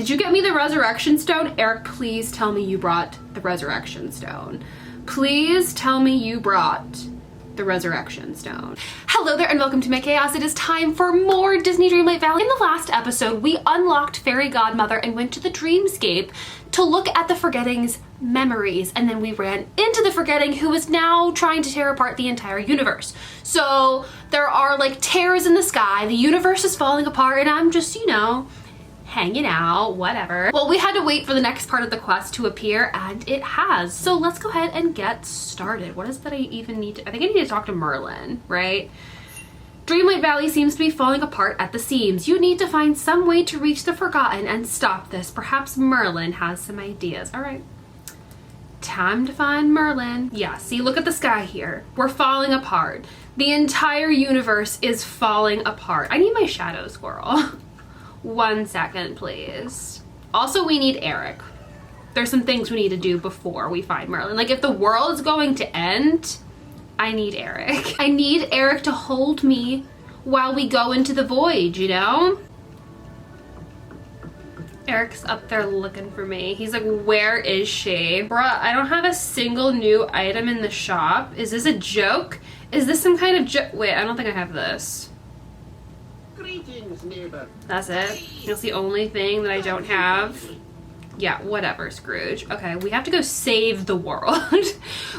did you get me the resurrection stone? Eric, please tell me you brought the resurrection stone. Please tell me you brought the resurrection stone. Hello there and welcome to my chaos. It is time for more Disney Dreamlight Valley. In the last episode, we unlocked Fairy Godmother and went to the Dreamscape to look at the Forgetting's memories, and then we ran into the Forgetting, who is now trying to tear apart the entire universe. So there are like tears in the sky, the universe is falling apart, and I'm just, you know, hanging out, whatever. Well, we had to wait for the next part of the quest to appear, and it has. So let's go ahead and get started. What is it that I even need to, I think I need to talk to Merlin, right? Dreamlight Valley seems to be falling apart at the seams. You need to find some way to reach the Forgotten and stop this. Perhaps Merlin has some ideas. All right, time to find Merlin. Yeah, see, look at the sky here. We're falling apart. The entire universe is falling apart. I need my shadow squirrel. 1 second, please. Also, we need Eric. There's some things we need to do before we find Merlin. Like, if the world is going to end, I need Eric. I need Eric to hold me while we go into the void, you know? Eric's up there looking for me. He's like, where is she? Bruh, I don't have a single new item in the shop. Is this a joke? Is this some kind of joke? Wait, I don't think I have this. Greetings, neighbor. That's it? That's the only thing that I don't have? Yeah, whatever, Scrooge. Okay, we have to go save the world.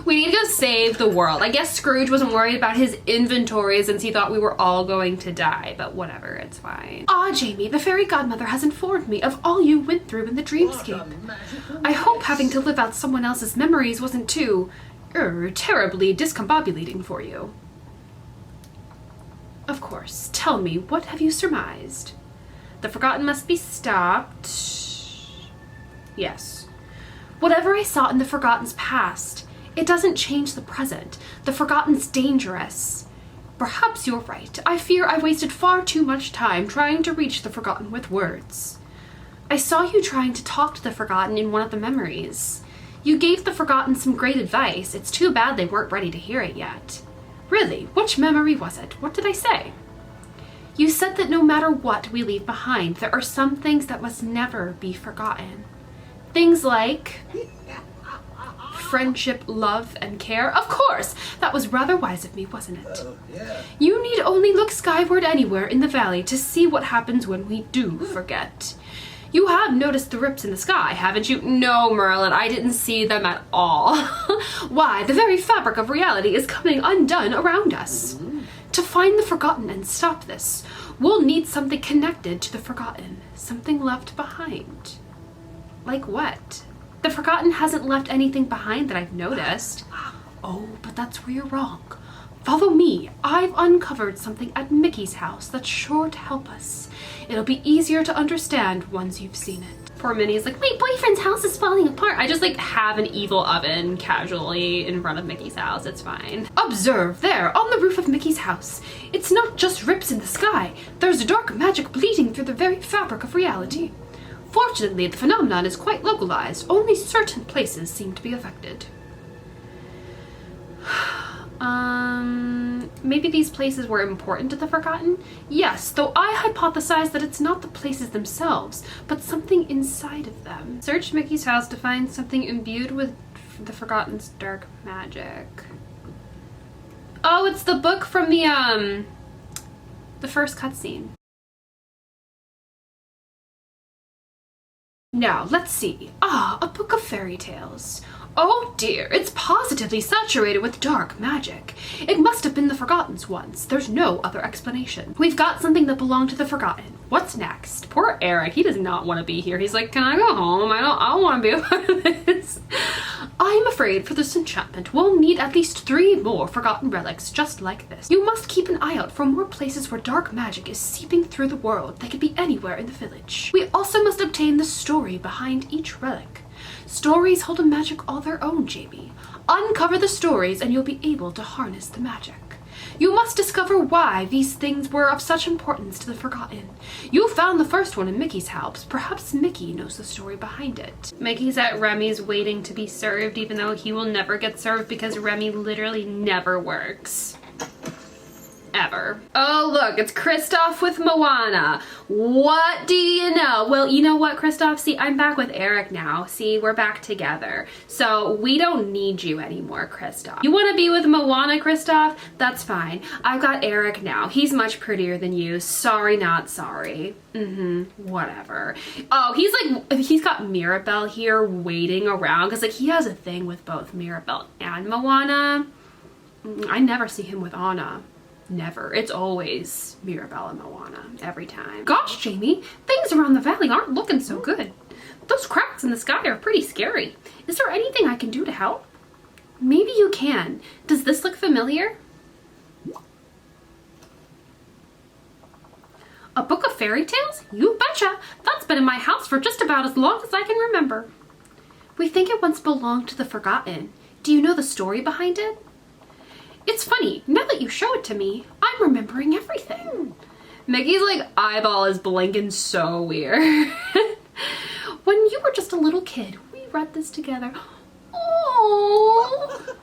We need to go save the world. I guess Scrooge wasn't worried about his inventory since he thought we were all going to die, but whatever, it's fine. Ah, Jamie, the Fairy Godmother has informed me of all you went through in the Dreamscape. I hope having to live out someone else's memories wasn't too, terribly discombobulating for you. Of course. Tell me, what have you surmised? The Forgotten must be stopped. Yes. Whatever I saw in the Forgotten's past, it doesn't change the present. The Forgotten's dangerous. Perhaps you're right. I fear I wasted far too much time trying to reach the Forgotten with words. I saw you trying to talk to the Forgotten in one of the memories. You gave the Forgotten some great advice. It's too bad they weren't ready to hear it yet. Really, which memory was it? What did I say? You said that no matter what we leave behind, there are some things that must never be forgotten. Things like friendship, love, and care. Of course! That was rather wise of me, wasn't it? Yeah. You need only look skyward anywhere in the valley to see what happens when we do forget. You have noticed the rips in the sky, haven't you? No, Merlin, I didn't see them at all. Why, the very fabric of reality is coming undone around us. To find the Forgotten and stop this, we'll need something connected to the Forgotten, something left behind. Like what? The Forgotten hasn't left anything behind that I've noticed. Oh, but that's where you're wrong. Follow me. I've uncovered something at Mickey's house that's sure to help us. It'll be easier to understand once you've seen it. Poor Minnie's like, my boyfriend's house is falling apart. I just like have an evil oven casually in front of Mickey's house. It's fine. Observe there on the roof of Mickey's house. It's not just rips in the sky. There's dark magic bleeding through the very fabric of reality. Fortunately, the phenomenon is quite localized. Only certain places seem to be affected. Maybe these places were important to the Forgotten? Yes, though I hypothesize that it's not the places themselves, but something inside of them. Search Mickey's house to find something imbued with the Forgotten's dark magic. Oh, it's the book from the first cutscene. Now, let's see. Ah, a book of fairy tales. Oh dear, it's positively saturated with dark magic. It must have been the Forgotten's once. There's no other explanation. We've got something that belonged to the Forgotten. What's next? Poor Eric, he does not want to be here. He's like, can I go home? I don't want to be a part of this. I'm afraid for this enchantment, we'll need at least 3 more Forgotten relics just like this. You must keep an eye out for more places where dark magic is seeping through the world. They could be anywhere in the village. We also must obtain the story behind each relic. Stories hold a magic all their own, Jamie. Uncover the stories and you'll be able to harness the magic. You must discover why these things were of such importance to the Forgotten. You found the first one in Mickey's house. Perhaps Mickey knows the story behind it. Mickey's at Remy's waiting to be served, even though he will never get served because Remy literally never works. ever. Oh look, it's Kristoff with Moana. What do you know? Well, you know what, Kristoff? See, I'm back with Eric now. See, we're back together. So we don't need you anymore, Kristoff. You want to be with Moana, Kristoff? That's fine. I've got Eric now. He's much prettier than you. Sorry, not sorry. Whatever. Oh, he's got Mirabelle here waiting around because like he has a thing with both Mirabelle and Moana. I never see him with Anna. Never. It's always Mirabelle and Moana every time. Gosh, Jamie, things around the valley aren't looking so good. Those cracks in the sky are pretty scary. Is there anything I can do to help? Maybe you can. Does this look familiar? A book of fairy tales? You betcha! That's been in my house for just about as long as I can remember. We think it once belonged to the Forgotten. Do you know the story behind it? It's funny, now that you show it to me, I'm remembering everything. Mickey's like eyeball is blinking so weird. When you were just a little kid, we read this together. Oh!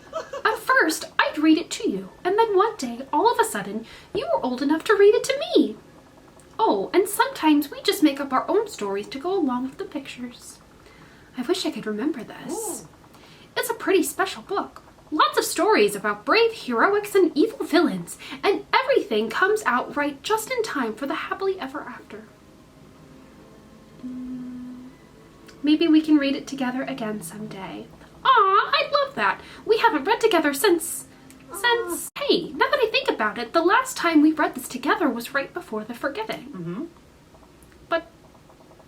At first, I'd read it to you, and then one day, all of a sudden, you were old enough to read it to me. Oh, and sometimes we just make up our own stories to go along with the pictures. I wish I could remember this. It's a pretty special book. Lots of stories about brave heroics and evil villains, and everything comes out right just in time for the happily ever after. Maybe we can read it together again someday. Aw, I'd love that. We haven't read together since... Hey, now that I think about it, the last time we read this together was right before the Forgiving. But,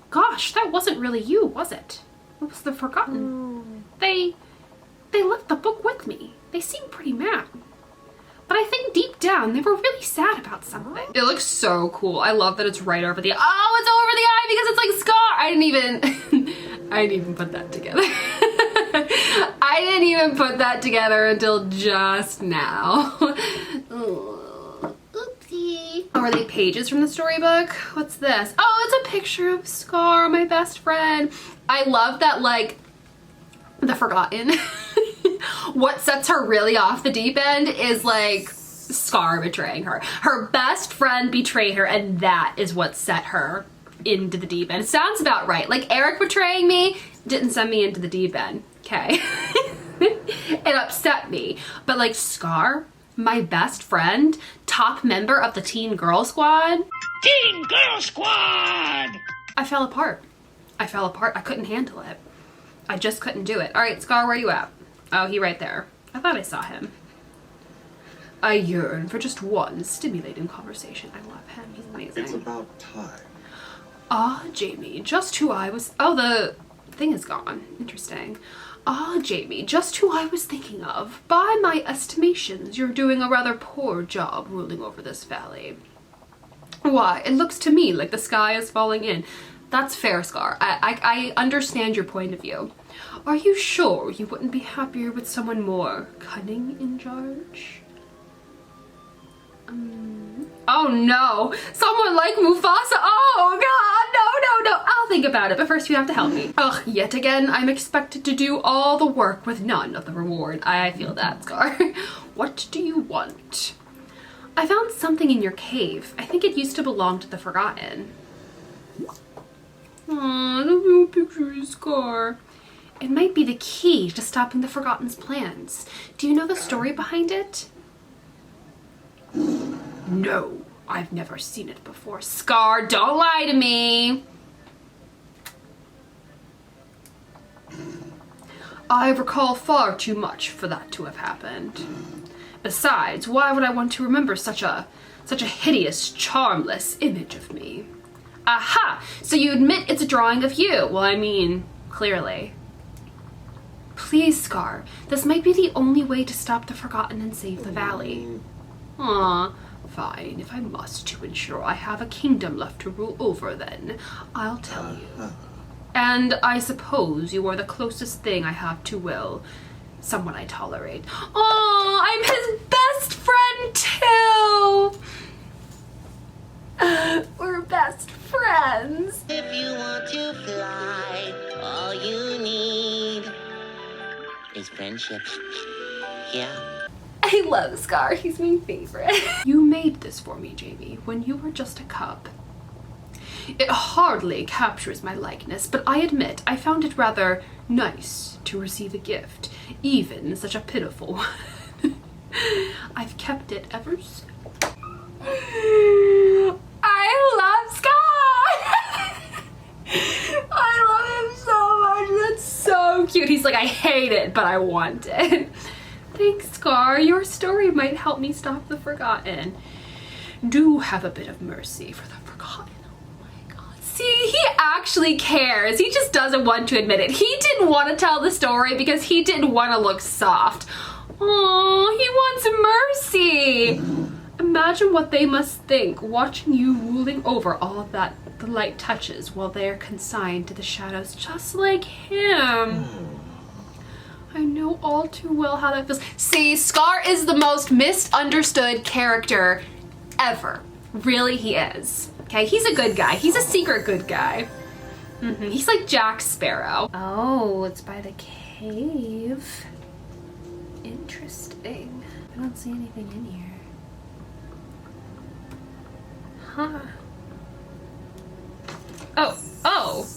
gosh, that wasn't really you, was it? It was the Forgotten. They left the book with me. They seemed pretty mad. But I think deep down, they were really sad about something. It looks so cool. I love that it's right over the eye. Oh, it's over the eye because it's like Scar. I didn't even put that together. I didn't even put that together until just now. Oopsie. Oh, are they pages from the storybook? What's this? Oh, it's a picture of Scar, my best friend. I love that, like, the Forgotten. What sets her really off the deep end is like Scar betraying her. Her best friend betrayed her, and that is what set her into the deep end. It sounds about right. Like Eric betraying me didn't send me into the deep end. Okay. It upset me. But like Scar, my best friend, top member of the Teen Girl Squad. Teen Girl Squad! I fell apart. I couldn't handle it. I just couldn't do it. All right, Scar, where are you at? Oh, he right there. I thought I saw him. I yearn for just one stimulating conversation. I love him. He's amazing. It's about time. Ah, Jamie, just who I was... Oh, the thing is gone. Interesting. Ah, Jamie, just who I was thinking of. By my estimations, you're doing a rather poor job ruling over this valley. Why, it looks to me like the sky is falling in. That's fair, Scar. I understand your point of view. Are you sure you wouldn't be happier with someone more cunning in charge? Oh no! Someone like Mufasa! Oh god! No! I'll think about it, but first you have to help me. Ugh, yet again, I'm expected to do all the work with none of the reward. I feel that, Scar. What do you want? I found something in your cave. I think it used to belong to the Forgotten. Aw, the little picture is Scar. It might be the key to stopping the Forgotten's plans. Do you know the story behind it? No, I've never seen it before. Scar, don't lie to me. I recall far too much for that to have happened. Besides, why would I want to remember such a hideous, charmless image of me? Aha! So you admit it's a drawing of you. Well, I mean, clearly. Please, Scar. This might be the only way to stop the Forgotten and save the valley. Aw, fine. If I must to ensure I have a kingdom left to rule over, then I'll tell you. And I suppose you are the closest thing I have to Will. Someone I tolerate. Aw, I'm his best friend too! We're best friends. If you want to fly, all you need is friendship. Yeah. I love Scar. He's my favorite. You made this for me, Jamie, when you were just a cub. It hardly captures my likeness, but I admit I found it rather nice to receive a gift, even such a pitiful one. I've kept it ever since. I love Scar! I love him so much. That's so cute. He's like, I hate it, but I want it. Thanks, Scar. Your story might help me stop the Forgotten. Do have a bit of mercy for the Forgotten. Oh my god. See, he actually cares. He just doesn't want to admit it. He didn't want to tell the story because he didn't want to look soft. Oh, he wants mercy. Imagine what they must think watching you ruling over all of that the light touches while they are consigned to the shadows just like him. I know all too well how that feels. See, Scar is the most misunderstood character ever. Really, he is. Okay, he's a good guy. He's a secret good guy. He's like Jack Sparrow. Oh, it's by the cave. Interesting. I don't see anything in here. Huh. Oh.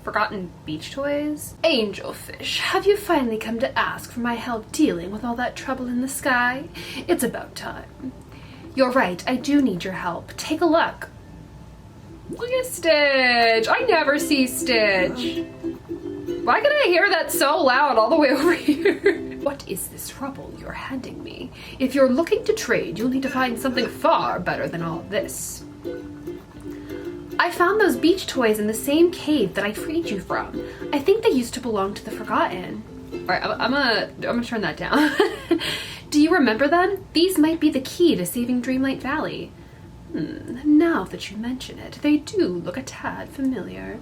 Forgotten beach toys? Angelfish, have you finally come to ask for my help dealing with all that trouble in the sky? It's about time. You're right, I do need your help. Take a look. Look at Stitch. I never see Stitch. Why can I hear that so loud all the way over here? What is this rubble you're handing me? If you're looking to trade, you'll need to find something far better than all this. I found those beach toys in the same cave that I freed you from. I think they used to belong to the Forgotten. All right, I'm gonna turn that down. Do you remember them? These might be the key to saving Dreamlight Valley. Now that you mention it, they do look a tad familiar.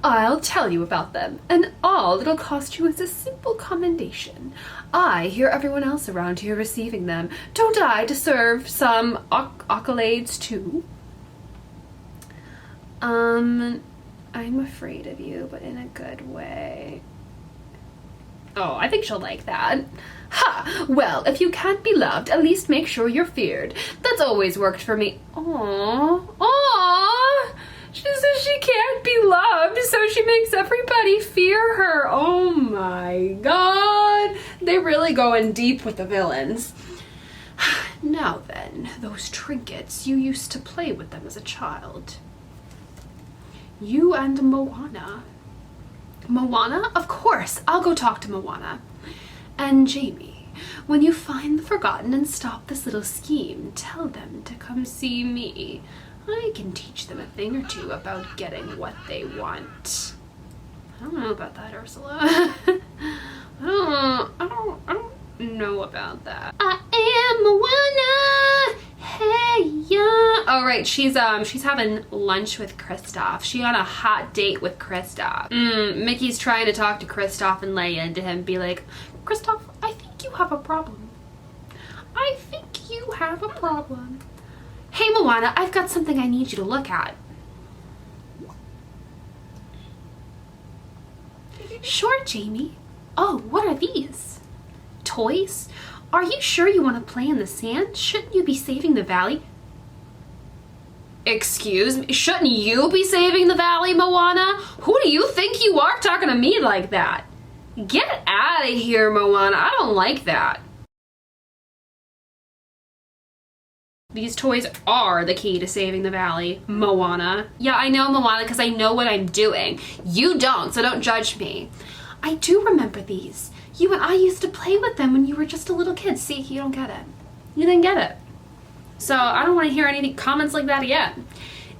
I'll tell you about them, and all it'll cost you is a simple commendation. I hear everyone else around here receiving them. Don't I deserve some accolades too? I'm afraid of you, but in a good way. Oh, I think she'll like that. Ha! Well, if you can't be loved, at least make sure you're feared. That's always worked for me. Aww! She says she can't be loved, so she makes everybody fear her. Oh my god. They're really going deep with the villains. Now then, those trinkets, you used to play with them as a child. You and Moana. Moana? Of course, I'll go talk to Moana. And Jamie, when you find the Forgotten and stop this little scheme, tell them to come see me. I can teach them a thing or two about getting what they want. I don't know about that, Ursula. I don't know about that. I am Moana. Hey, yeah. Oh, right. She's having lunch with Kristoff. She on a hot date with Kristoff. Mickey's trying to talk to Kristoff and lay into him. Be like, Kristoff, I think you have a problem. I think you have a problem. Hey, Moana, I've got something I need you to look at. Sure, Jamie. Oh, what are these? Toys? Are you sure you want to play in the sand? Shouldn't you be saving the valley? Excuse me? Shouldn't you be saving the valley, Moana? Who do you think you are talking to me like that? Get out of here, Moana. I don't like that. These toys are the key to saving the valley, Moana. Yeah, I know, Moana, because I know what I'm doing. You don't, so don't judge me. I do remember these. You and I used to play with them when you were just a little kid. See, you don't get it. You didn't get it. So I don't want to hear any comments like that again.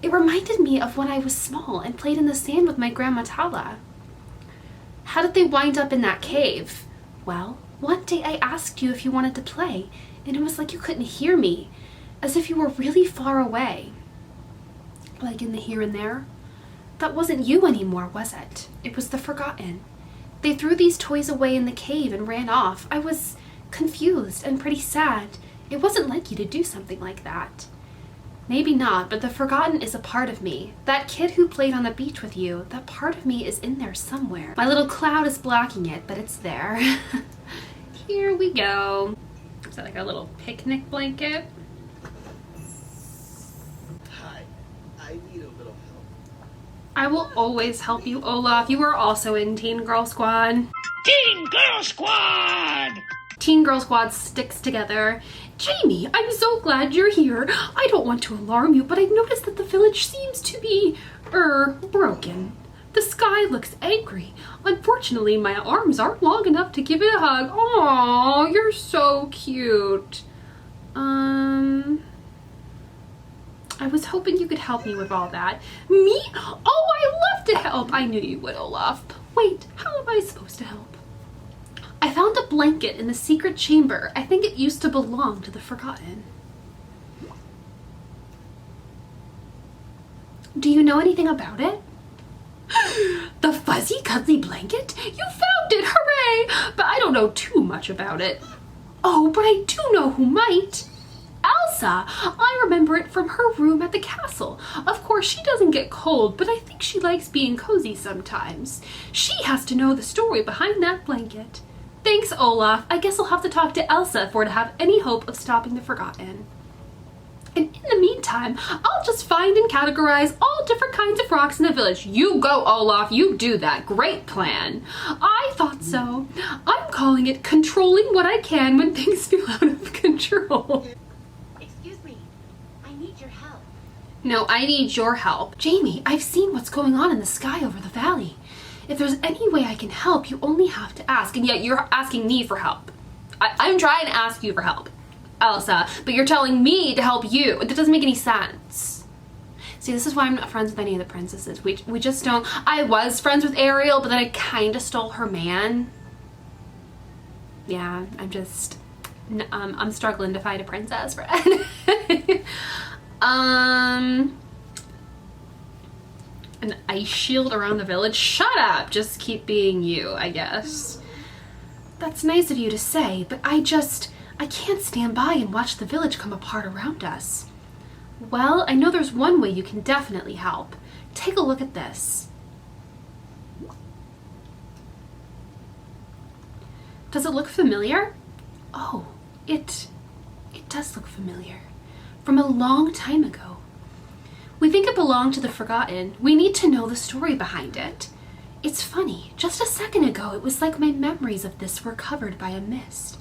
It reminded me of when I was small and played in the sand with my grandma Tala. How did they wind up in that cave? Well, one day I asked you if you wanted to play, and it was like you couldn't hear me, as if you were really far away. Like in the here and there. That wasn't you anymore, was it? It was the Forgotten. They threw these toys away in the cave and ran off. I was confused and pretty sad. It wasn't like you to do something like that. Maybe not, but the Forgotten is a part of me. That kid who played on the beach with you, that part of me is in there somewhere. My little cloud is blocking it, but it's there. Here we go. Is that like a little picnic blanket? Hi, I need a little help. I will always help you, Olaf. You are also in Teen Girl Squad. Teen Girl Squad! Teen Girl Squad sticks together. Jamie, I'm so glad you're here. I don't want to alarm you, but I've noticed that the village seems to be, broken. The sky looks angry. Unfortunately, my arms aren't long enough to give it a hug. Aww, you're so cute. I was hoping you could help me with all that. Me? Oh, I love to help. I knew you would, Olaf. Wait, how am I supposed to help? I found a blanket in the secret chamber. I think it used to belong to the Forgotten. Do you know anything about it? The fuzzy, cuddly blanket? You found it! Hooray! But I don't know too much about it. Oh, but I do know who might. Elsa! I remember it from her room at the castle. Of course, she doesn't get cold, but I think she likes being cozy sometimes. She has to know the story behind that blanket. Thanks, Olaf. I guess I'll have to talk to Elsa if we're to have any hope of stopping the Forgotten. And in the meantime, I'll just find and categorize all different kinds of rocks in the village. You go, Olaf. You do that. Great plan. I thought so. I'm calling it controlling what I can when things feel out of control. Excuse me. I need your help. No, I need your help. Jamie, I've seen what's going on in the sky over the valley. If there's any way I can help, you only have to ask. And yet you're asking me for help. I'm trying to ask you for help, Elsa, but you're telling me to help you. That doesn't make any sense. See, this is why I'm not friends with any of the princesses. We just don't. I was friends with Ariel, but then I kind of stole her man. Yeah, I'm struggling to find a princess friend. An ice shield around the village? Shut up! Just keep being you, I guess. That's nice of you to say, but I can't stand by and watch the village come apart around us. Well, I know there's one way you can definitely help. Take a look at this. Does it look familiar? Oh, it does look familiar. From a long time ago. We think it belonged to the Forgotten. We need to know the story behind it. It's funny, just a second ago it was like my memories of this were covered by a mist.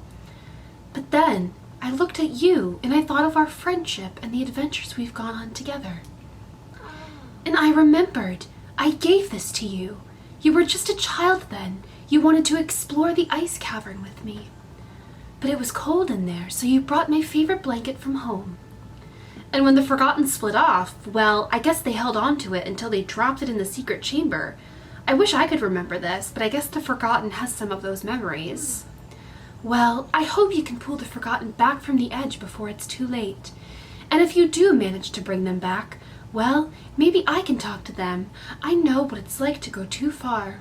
But then I looked at you and I thought of our friendship and the adventures we've gone on together. And I remembered, I gave this to you. You were just a child then. You wanted to explore the ice cavern with me. But it was cold in there, so you brought my favorite blanket from home. And when the Forgotten split off, well, I guess they held on to it until they dropped it in the secret chamber. I wish I could remember this, but I guess the Forgotten has some of those memories. Well, I hope you can pull the Forgotten back from the edge before it's too late. And if you do manage to bring them back, well, maybe I can talk to them. I know what it's like to go too far.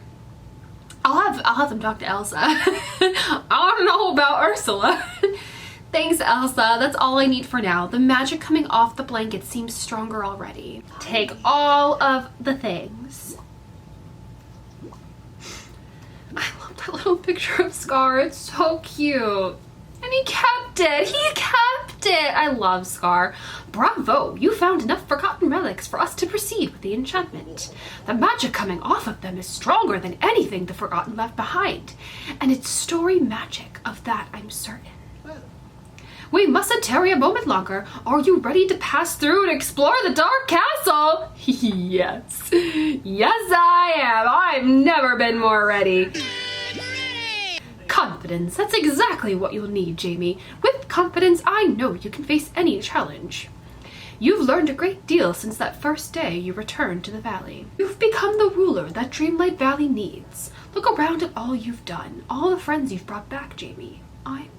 I'll have them talk to Elsa. I want to know about Ursula. Thanks, Elsa. That's all I need for now. The magic coming off the blanket seems stronger already. Take all of the things. I love that little picture of Scar. It's so cute. And he kept it. He kept it. I love Scar. Bravo. You found enough forgotten relics for us to proceed with the enchantment. The magic coming off of them is stronger than anything the Forgotten left behind. And it's story magic. Of that, I'm certain. We mustn't tarry a moment longer. Are you ready to pass through and explore the Dark Castle? Yes. Yes, I am. I've never been more ready. Confidence. That's exactly what you'll need, Jamie. With confidence, I know you can face any challenge. You've learned a great deal since that first day you returned to the valley. You've become the ruler that Dreamlight Valley needs. Look around at all you've done, all the friends you've brought back, Jamie. I'm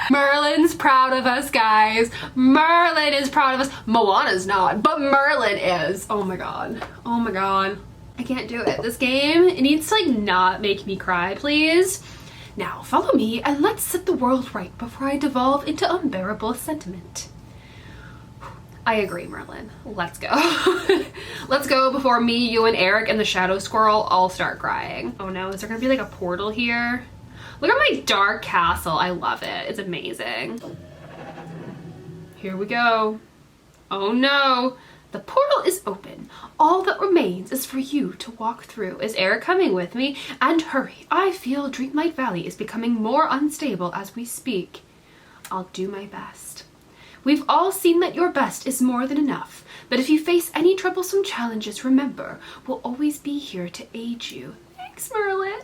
Merlin's proud of us, guys. Merlin is proud of us. Moana's not, but Merlin is. Oh my god. Oh my god. I can't do it. This game, it needs to like not make me cry, please. Now, follow me and let's set the world right before I devolve into unbearable sentiment. I agree, Merlin. Let's go. Let's go before me, you, and Eric and the shadow squirrel all start crying. Oh no, is there gonna be like a portal here? Look at my dark castle. I love it. It's amazing. Here we go. Oh no. The portal is open. All that remains is for you to walk through. Is Eric coming with me? And hurry. I feel Dreamlight Valley is becoming more unstable as we speak. I'll do my best. We've all seen that your best is more than enough, but if you face any troublesome challenges, remember, we'll always be here to aid you. Thanks, Merlin.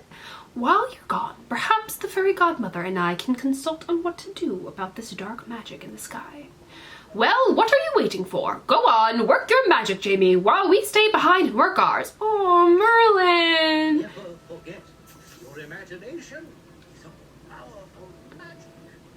While you're gone, perhaps the Fairy Godmother and I can consult on what to do about this dark magic in the sky. Well, what are you waiting for? Go on, work your magic, Jamie, while we stay behind and work ours. Oh, Merlin. Never forget, your imagination is a powerful magic.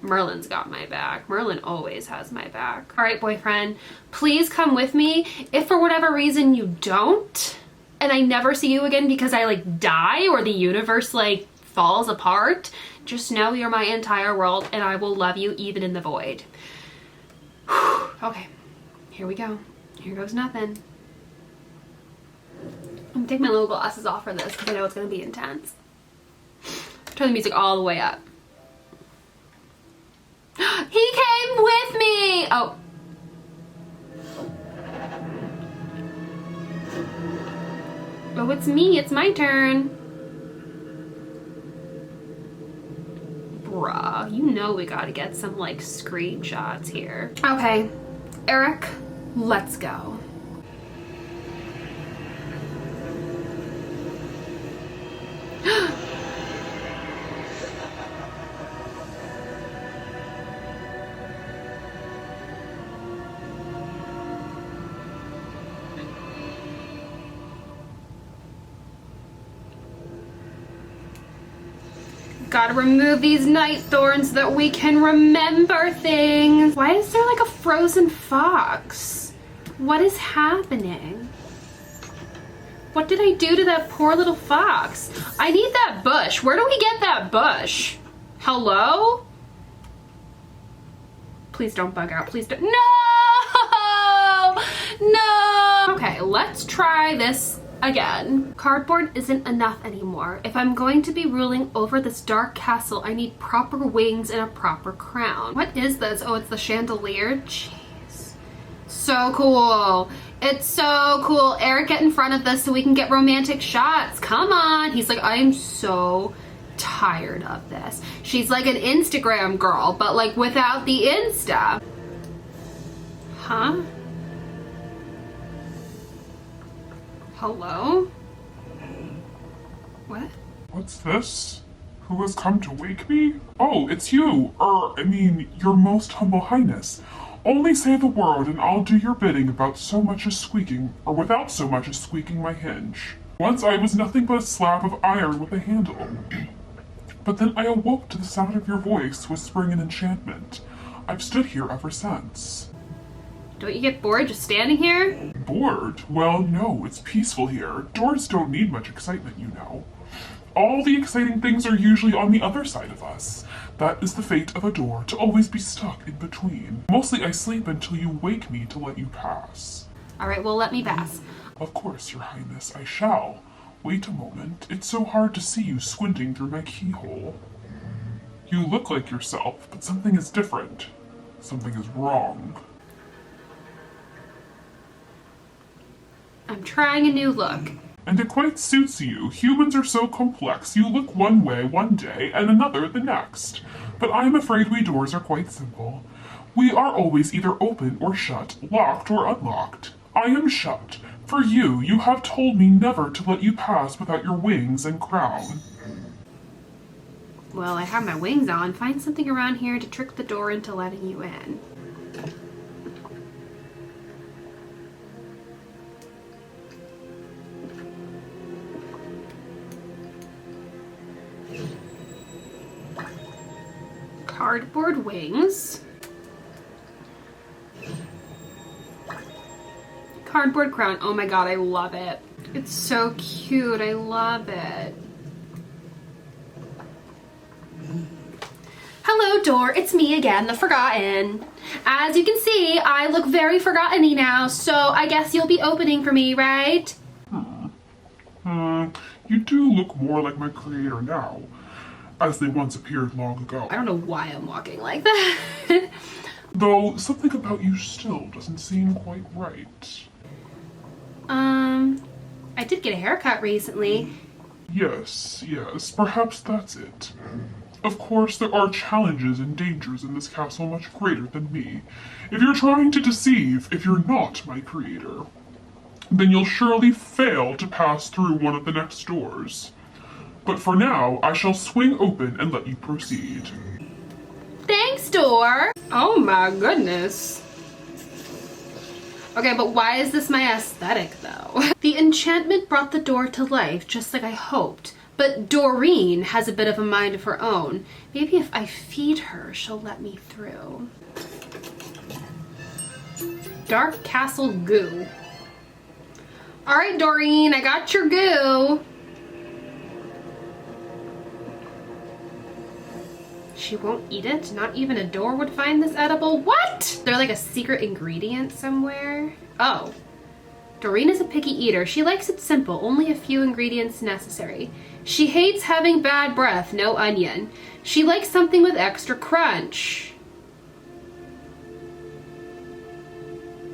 Merlin's got my back. Merlin always has my back. All right, boyfriend, please come with me. If for whatever reason you don't, and I never see you again because I like die or the universe like falls apart, just know you're my entire world and I will love you even in the void. Okay, here we go. Here goes nothing. I'm gonna take my little glasses off for this because I know it's gonna be intense. Turn the music all the way up. He came with me! Oh. Oh, it's me. It's my turn. Bruh, you know we gotta get some, like, screenshots here. Okay, Eric, let's go. Gotta remove these night thorns so that we can remember things. Why is there like a frozen fox? What is happening? What did I do to that poor little fox? I need that bush. Where do we get that bush? Hello? Please don't bug out. Please don't. No! No! Okay, let's try this again. Cardboard isn't enough anymore. If I'm going to be ruling over this dark castle, I need proper wings and a proper crown. What is this? Oh, it's the chandelier? Jeez. So cool. It's so cool. Eric, get in front of this so we can get romantic shots. Come on. He's like, I am so tired of this. She's like an Instagram girl, but like without the Insta. Huh? Hello? What? What's this? Who has come to wake me? Oh, it's you, your most humble highness. Only say the word and I'll do your bidding about so much as squeaking, or without so much as squeaking my hinge. Once I was nothing but a slab of iron with a handle. But then I awoke to the sound of your voice whispering an enchantment. I've stood here ever since. Don't you get bored just standing here? Bored? Well, no, it's peaceful here. Doors don't need much excitement, you know. All the exciting things are usually on the other side of us. That is the fate of a door, to always be stuck in between. Mostly I sleep until you wake me to let you pass. All right, well, let me pass. Of course, your highness, I shall. Wait a moment. It's so hard to see you squinting through my keyhole. You look like yourself, but something is different. Something is wrong. I'm trying a new look. And it quite suits you. Humans are so complex. You look one way one day and another the next. But I'm afraid we doors are quite simple. We are always either open or shut, locked or unlocked. I am shut. For you have told me never to let you pass without your wings and crown. Well, I have my wings on. Find something around here to trick the door into letting you in. Cardboard wings. Cardboard crown. Oh my god, I love it. It's so cute. I love it. Hello, door. It's me again, the Forgotten. As you can see, I look very forgotten-y now, so I guess you'll be opening for me, right? You do look more like my creator now, as they once appeared long ago. I don't know why I'm walking like that. Though something about you still doesn't seem quite right. I did get a haircut recently. Yes, perhaps that's it. Of course, there are challenges and dangers in this castle much greater than me. If you're trying to deceive, if you're not my creator, then you'll surely fail to pass through one of the next doors. But for now, I shall swing open and let you proceed. Thanks, door. Oh my goodness. Okay, but why is this my aesthetic, though? The enchantment brought the door to life, just like I hoped. But Doreen has a bit of a mind of her own. Maybe if I feed her, she'll let me through. Dark Castle Goo. Alright, Doreen, I got your goo. She won't eat it? Not even a door would find this edible? What? They're like a secret ingredient somewhere? Oh. Doreen is a picky eater. She likes it simple, only a few ingredients necessary. She hates having bad breath, no onion. She likes something with extra crunch.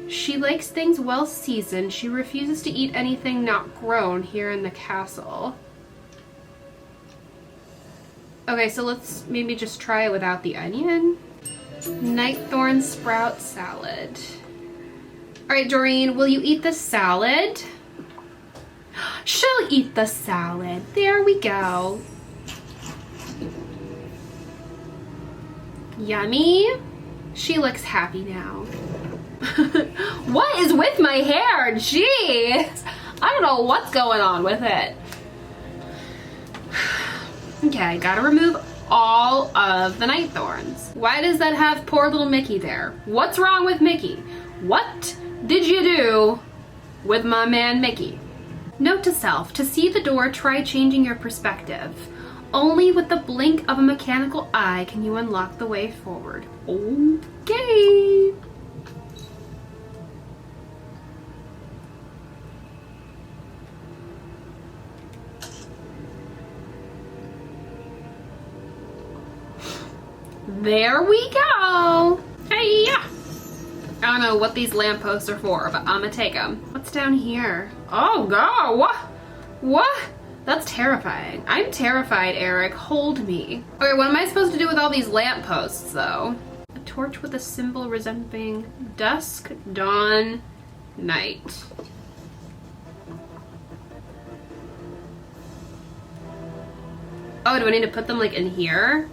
She likes things well seasoned. She refuses to eat anything not grown here in the castle. Okay, so let's maybe just try it without the onion. Nightthorn sprout salad. All right, Doreen, will you eat the salad? She'll eat the salad. There we go. Yummy. She looks happy now. What is with my hair? Jeez. I don't know what's going on with it. Okay, gotta remove all of the Nightthorns. Why does that have poor little Mickey there? What's wrong with Mickey? What did you do with my man Mickey? Note to self, to see the door, try changing your perspective. Only with the blink of a mechanical eye can you unlock the way forward. Okay. There we go. Hey, yeah. I don't know what these lampposts are for, but I'm gonna take them. What's down here? Oh God, what? What? That's terrifying. I'm terrified, Eric. Hold me. Okay, what am I supposed to do with all these lampposts, though? A torch with a symbol resembling dusk, dawn, night. Oh, do I need to put them like in here?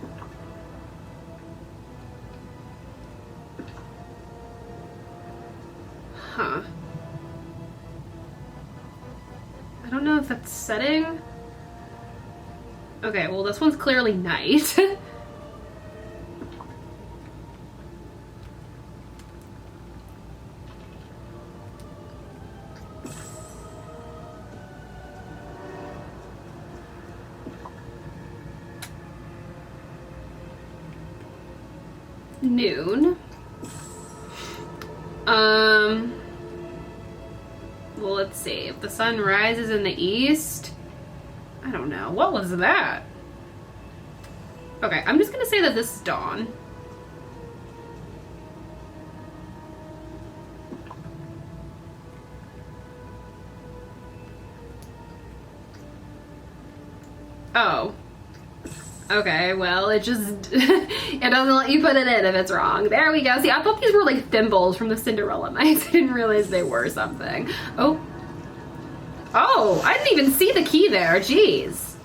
Huh. I don't know if that's setting. Okay, well this one's clearly night. Noon. Well, let's see. If the sun rises in the east, I don't know. What was that? Okay, I'm just gonna say that this is dawn. Oh. Okay, well, it just, it doesn't let you put it in if it's wrong. There we go. See, I thought these were like thimbles from the Cinderella mice. I didn't realize they were something. Oh. Oh, I didn't even see the key there. Jeez.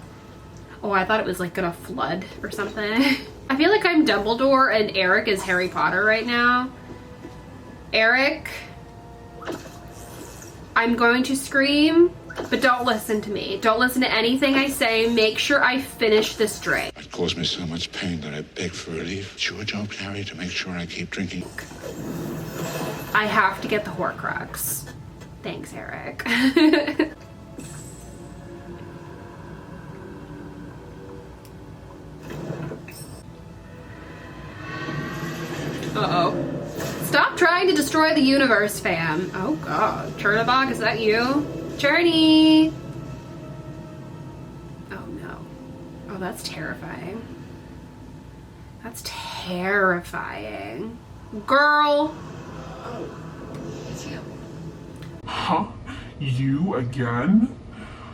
Oh, I thought it was like gonna flood or something. I feel like I'm Dumbledore and Eric is Harry Potter right now. Eric, I'm going to scream. But don't listen to me. Don't listen to anything I say. Make sure I finish this drink. It caused me so much pain that I beg for relief. It's your job, Harry, to make sure I keep drinking. I have to get the horcrux. Thanks, Eric. Destroy the universe, fam. Oh god. Chernabog, is that you? Cherny! Oh no. Oh, that's terrifying. That's terrifying. Girl! Huh? You again?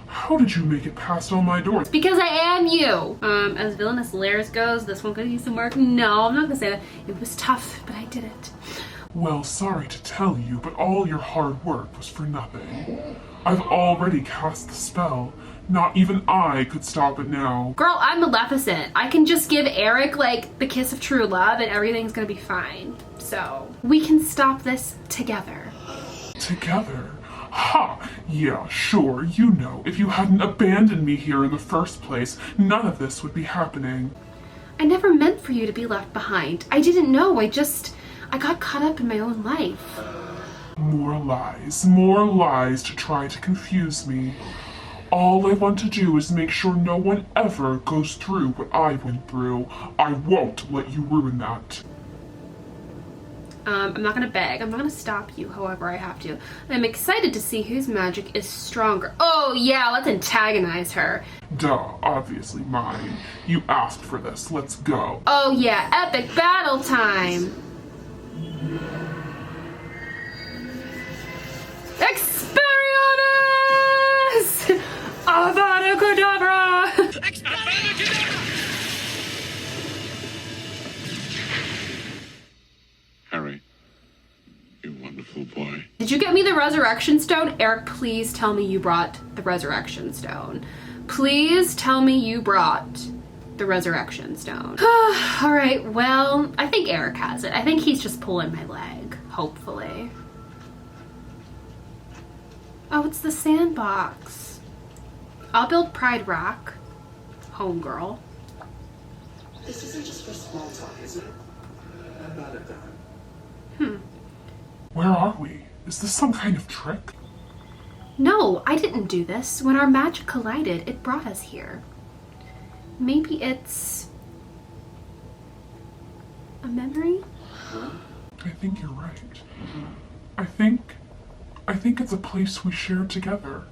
How did you make it past all my doors? Because I am you! As villainous Lairs goes, this one could use some work. No, I'm not gonna say that. It was tough, but I did it. Well, sorry to tell you, but all your hard work was for nothing. I've already cast the spell. Not even I could stop it now. Girl, I'm Maleficent. I can just give Eric, like, the kiss of true love and everything's gonna be fine. So, we can stop this together. Together? Ha! Yeah, sure, you know, if you hadn't abandoned me here in the first place, none of this would be happening. I never meant for you to be left behind. I didn't know, I got caught up in my own life. More lies to try to confuse me. All I want to do is make sure no one ever goes through what I went through. I won't let you ruin that. I'm not gonna beg. I'm not gonna stop you, however I have to. I'm excited to see whose magic is stronger. Oh yeah, let's antagonize her. Duh, obviously mine. You asked for this, let's go. Oh yeah, epic battle time! Expelliarmus! Avada Kedavra! Harry, you wonderful boy. Did you get me the resurrection stone? Eric, please tell me you brought the resurrection stone. Please tell me you brought the resurrection stone. Alright, well, I think Eric has it. I think he's just pulling my leg, hopefully. Oh, it's the sandbox. I'll build Pride Rock. Homegirl. This isn't just for small talk, is it? I'm not at that. Where are we? Is this some kind of trick? No, I didn't do this. When our magic collided, it brought us here. Maybe it's a memory? I think you're right. I think it's a place we shared together.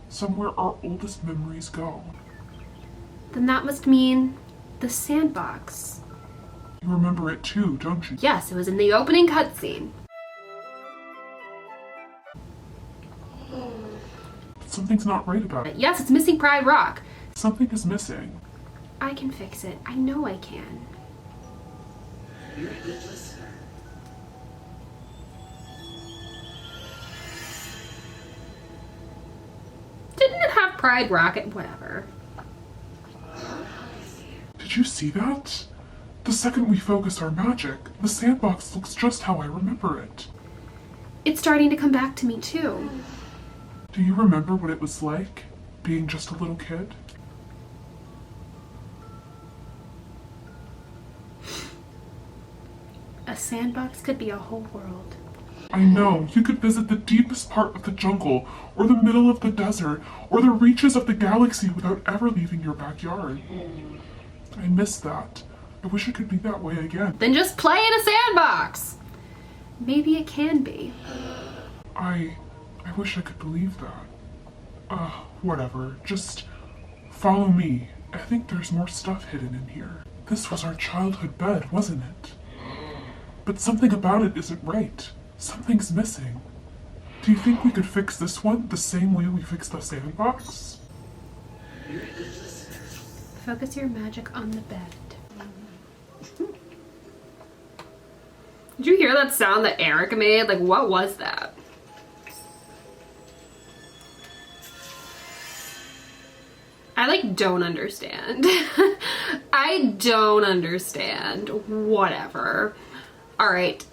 Somewhere our oldest memories go. Then that must mean the sandbox. You remember it too, don't you? Yes, it was in the opening cutscene. But something's not right about it. Yes, it's missing Pride Rock. Something is missing. I can fix it. I know I can. You're a good listener. Didn't it have Pride Rock? Whatever. Did you see that? The second we focus our magic, the sandbox looks just how I remember it. It's starting to come back to me too. Do you remember what it was like, being just a little kid? A sandbox could be a whole world. I know, you could visit the deepest part of the jungle, or the middle of the desert, or the reaches of the galaxy without ever leaving your backyard. I miss that. I wish it could be that way again. Then just play in a sandbox! Maybe it can be. I wish I could believe that. Whatever. Just follow me. I think there's more stuff hidden in here. This was our childhood bed, wasn't it? But something about it isn't right. Something's missing. Do you think we could fix this one the same way we fixed the sandbox? Focus your magic on the bed. Did you hear that sound that Eric made? Like, what was that? I, like, don't understand. I don't understand. Whatever. Alright.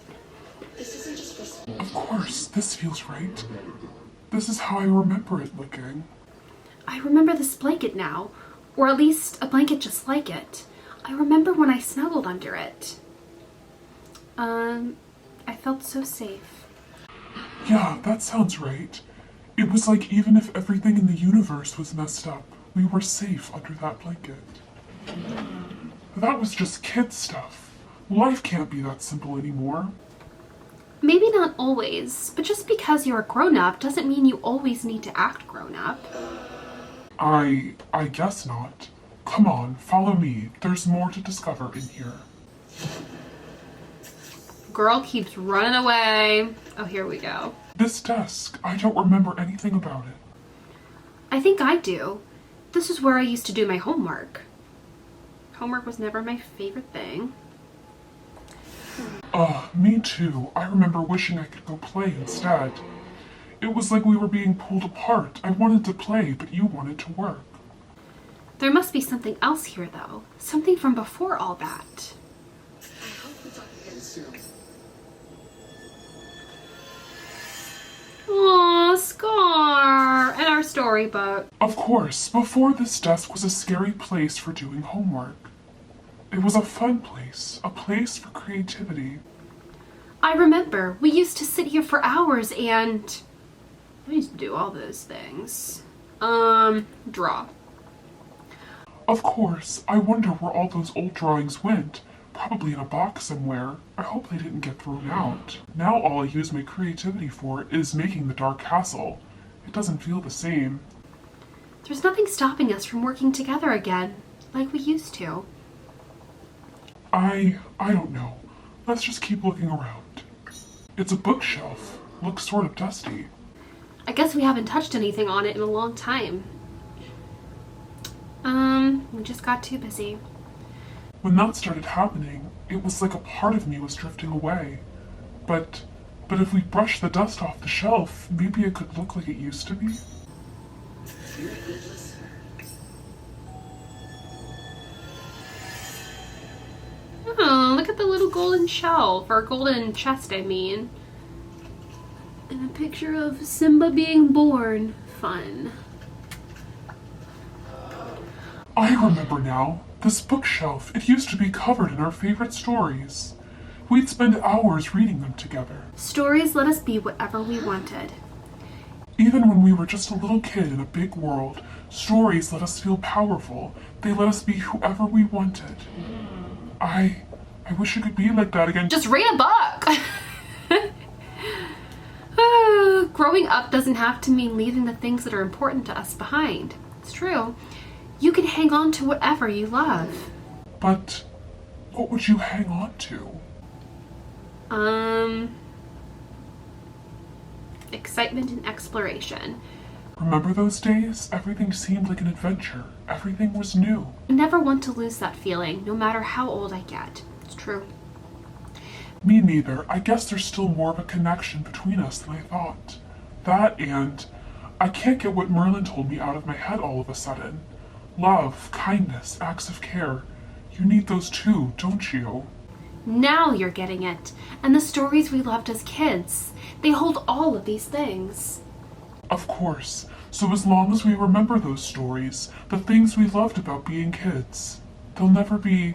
Of course, this feels right. This is how I remember it looking. I remember this blanket now. Or at least a blanket just like it. I remember when I snuggled under it. I felt so safe. Yeah, that sounds right. It was like even if everything in the universe was messed up, we were safe under that blanket. That was just kid stuff. Life can't be that simple anymore. Maybe not always, but just because you're a grown-up doesn't mean you always need to act grown-up. I guess not. Come on, follow me. There's more to discover in here. Girl keeps running away. Oh, here we go. This desk, I don't remember anything about it. I think I do. This is where I used to do my homework. Homework was never my favorite thing. Me too. I remember wishing I could go play instead. It was like we were being pulled apart. I wanted to play, but you wanted to work. There must be something else here, though. Something from before all that. Aww, Scar! And our storybook. Of course, before this desk was a scary place for doing homework. It was a fun place, a place for creativity. I remember. We used to sit here for hours and... I used to do all those things. Draw. Of course, I wonder where all those old drawings went. Probably in a box somewhere. I hope they didn't get thrown out. Now all I use my creativity for is making the Dark Castle. It doesn't feel the same. There's nothing stopping us from working together again, like we used to. I don't know. Let's just keep looking around. It's a bookshelf. Looks sort of dusty. I guess we haven't touched anything on it in a long time. We just got too busy. When that started happening, it was like a part of me was drifting away. But if we brush the dust off the shelf, maybe it could look like it used to be. Oh, look at the little golden shelf, or golden chest, I mean. And a picture of Simba being born. Fun. I remember now. This bookshelf, it used to be covered in our favorite stories. We'd spend hours reading them together. Stories let us be whatever we wanted. Even when we were just a little kid in a big world, stories let us feel powerful. They let us be whoever we wanted. I wish it could be like that again. Just read a book! Growing up doesn't have to mean leaving the things that are important to us behind. It's true. You can hang on to whatever you love. But what would you hang on to? Excitement and exploration. Remember those days? Everything seemed like an adventure. Everything was new. I never want to lose that feeling, no matter how old I get. It's true. Me neither. I guess there's still more of a connection between us than I thought. That and I can't get what Merlin told me out of my head all of a sudden. Love, kindness, acts of care. You need those too, don't you? Now you're getting it. And the stories we loved as kids. They hold all of these things. Of course. So as long as we remember those stories, the things we loved about being kids, they'll never be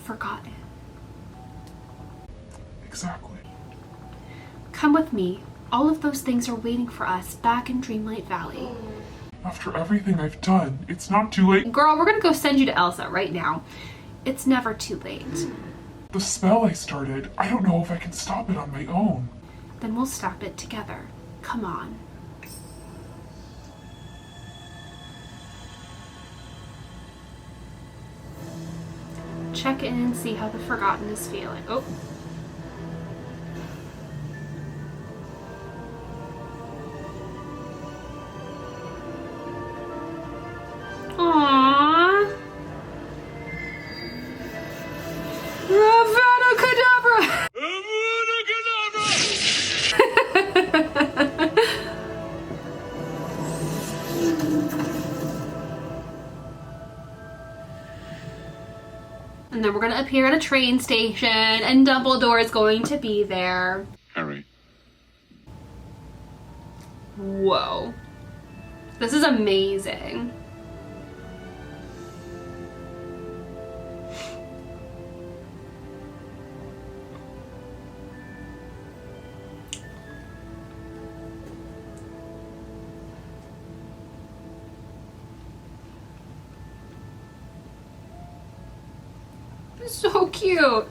Forgotten. Exactly. Come with me. All of those things are waiting for us back in Dreamlight Valley. After everything I've done, it's not too late. Girl, we're gonna go send you to Elsa right now. It's never too late. The spell I started, I don't know if I can stop it on my own. Then we'll stop it together. Come on. Check in and see how the Forgotten is feeling. Oh. Aww. Avada Kedavra! And then we're gonna appear at a train station, and Dumbledore is going to be there. Harry. Whoa. This is amazing. So cute.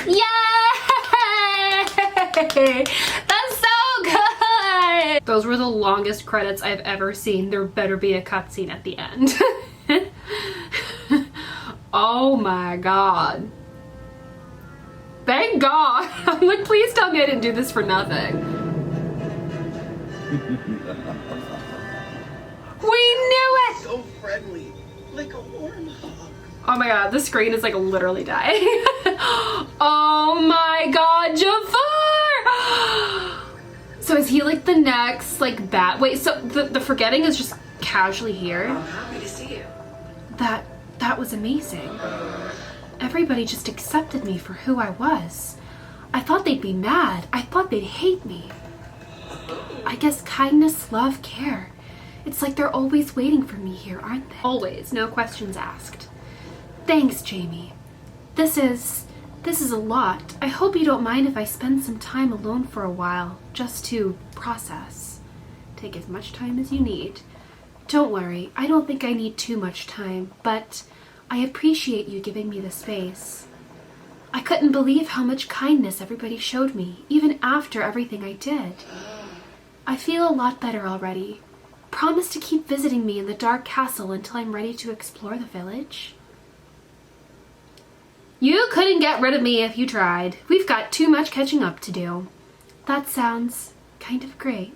Yay! That's so good! Those were the longest credits I've ever seen. There better be a cutscene at the end. Oh my god. Thank God. I'm like, please tell me I didn't do this for nothing. We knew it! So friendly, like a warm hug. Oh my god, the screen is like literally dying. Oh my god, Jafar! So is he like the next like bat? Wait, so the forgetting is just casually here? I'm happy to see you. That was amazing. Everybody just accepted me for who I was. I thought they'd be mad. I thought they'd hate me. I guess kindness, love, care. It's like they're always waiting for me here, aren't they? Always, no questions asked. Thanks, Jamie. This is a lot. I hope you don't mind if I spend some time alone for a while, just to process. Take as much time as you need. Don't worry, I don't think I need too much time, but I appreciate you giving me the space. I couldn't believe how much kindness everybody showed me, even after everything I did. I feel a lot better already. Promise to keep visiting me in the dark castle until I'm ready to explore the village. You couldn't get rid of me if you tried. We've got too much catching up to do. That sounds kind of great.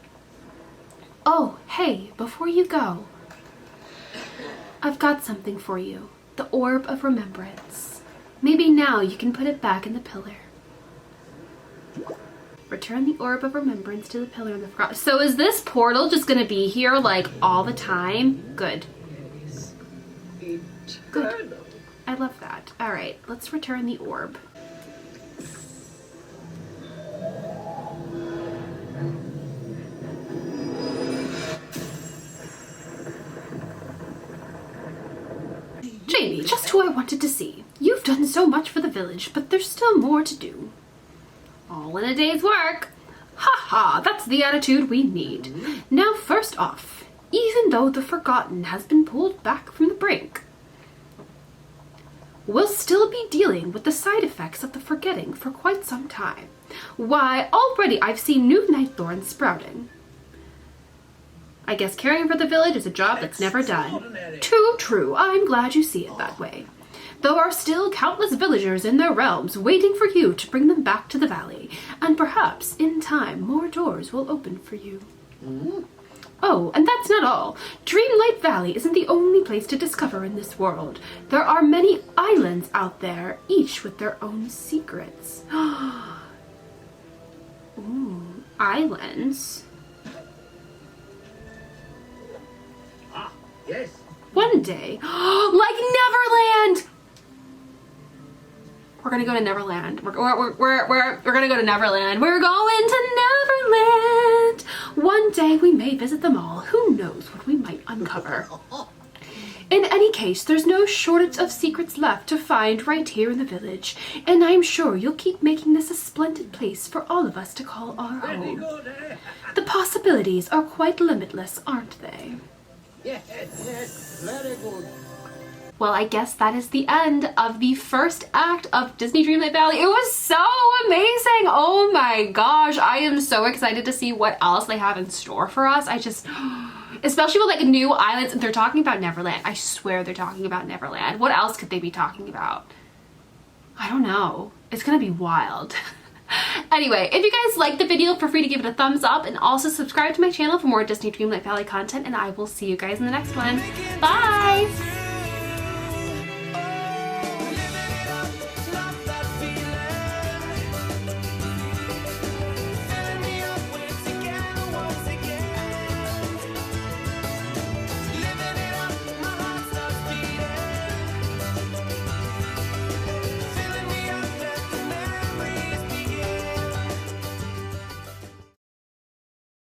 Oh, hey, before you go, I've got something for you. The Orb of Remembrance. Maybe now you can put it back in the pillar. Return the Orb of Remembrance to the pillar in the Forgotten. So is this portal just gonna be here like all the time? Good. Good. I love that. Alright, let's return the orb. Jamie, just who I wanted to see. You've done so much for the village, but there's still more to do. All in a day's work. Ha ha, that's the attitude we need. Now first off, even though the Forgotten has been pulled back from the brink, we'll still be dealing with the side effects of the forgetting for quite some time. Why, already I've seen new night thorns sprouting. I guess caring for the village is a job that's never done. Too true. I'm glad you see it that way. There are still countless villagers in their realms waiting for you to bring them back to the valley, and perhaps in time more doors will open for you. Oh, and that's not all. Dreamlight Valley isn't the only place to discover in this world. There are many islands out there, each with their own secrets. Ooh, islands? Yes. One day, like Neverland! We're gonna go to Neverland. We're gonna go to Neverland. We're going to Neverland! One day we may visit them all. Who knows what we might uncover. In any case, there's no shortage of secrets left to find right here in the village, and I'm sure you'll keep making this a splendid place for all of us to call our home. The possibilities are quite limitless, aren't they? Yes, very good. Well, I guess that is the end of the first act of Disney Dreamlight Valley. It was so amazing. Oh my gosh. I am so excited to see what else they have in store for us. Especially with like new islands. They're talking about Neverland. I swear they're talking about Neverland. What else could they be talking about? I don't know. It's gonna be wild. Anyway, if you guys liked the video, feel free to give it a thumbs up and also subscribe to my channel for more Disney Dreamlight Valley content, and I will see you guys in the next one. Bye!